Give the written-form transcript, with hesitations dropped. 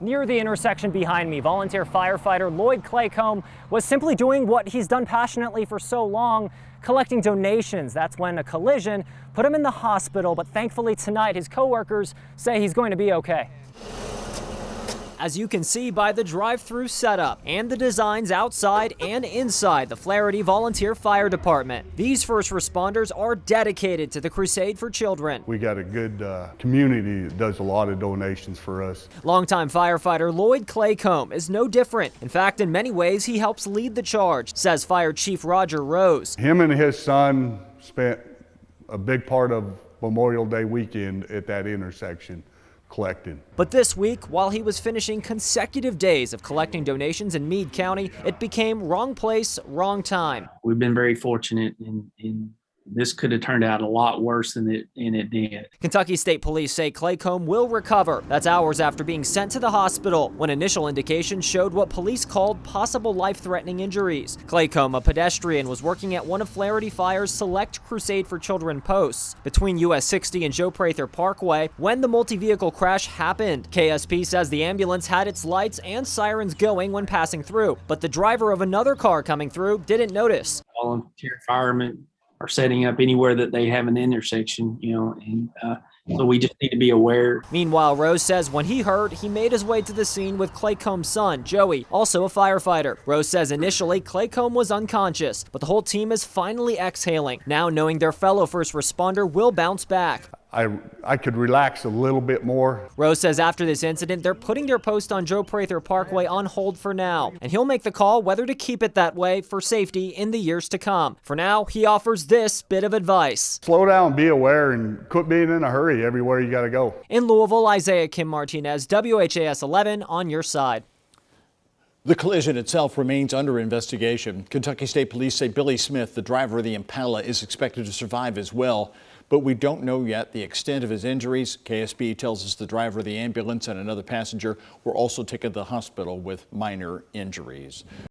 Near the intersection behind me, volunteer firefighter Lloyd Claycomb was simply doing what he's done passionately for so long, collecting donations. That's when a collision put him in the hospital, but thankfully tonight his coworkers say he's going to be okay. As you can see by the drive-through setup and the designs outside and inside the Flaherty Volunteer Fire Department, these first responders are dedicated to the Crusade for Children. We got a good community that does a lot of donations for us. Longtime firefighter Lloyd Claycomb is no different. In fact, in many ways, he helps lead the charge, says Fire Chief Roger Rose. Him and his son spent a big part of Memorial Day weekend at that intersection collecting. But this week, while he was finishing consecutive days of collecting donations in Meade County, it became wrong place, wrong time. We've been very fortunate, and this could have turned out a lot worse than it did. Kentucky State Police say Claycomb will recover. That's hours after being sent to the hospital when initial indications showed what police called possible life-threatening injuries. Claycomb, a pedestrian, was working at one of Flaherty Fire's select Crusade for Children posts between US 60 and Joe Prather Parkway when the multi-vehicle crash happened. KSP says the ambulance had its lights and sirens going when passing through, but the driver of another car coming through didn't notice. Volunteer firemen are setting up anywhere that they have an intersection, and so we just need to be aware. Meanwhile, Rose says when he heard, he made his way to the scene with Claycomb's son, Joey, also a firefighter. Rose says initially Claycomb was unconscious, but the whole team is finally exhaling, now knowing their fellow first responder will bounce back. I could relax a little bit more. Rose says after this incident, they're putting their post on Joe Prather Parkway on hold for now, and he'll make the call whether to keep it that way for safety in the years to come. For now, he offers this bit of advice. Slow down, be aware, and quit being in a hurry everywhere you gotta go. In Louisville, Isaiah Kim Martinez, WHAS 11 on your side. The collision itself remains under investigation. Kentucky State Police say Billy Smith, the driver of the Impala, is expected to survive as well, but we don't know yet the extent of his injuries. KSB tells us the driver of the ambulance and another passenger were also taken to the hospital with minor injuries.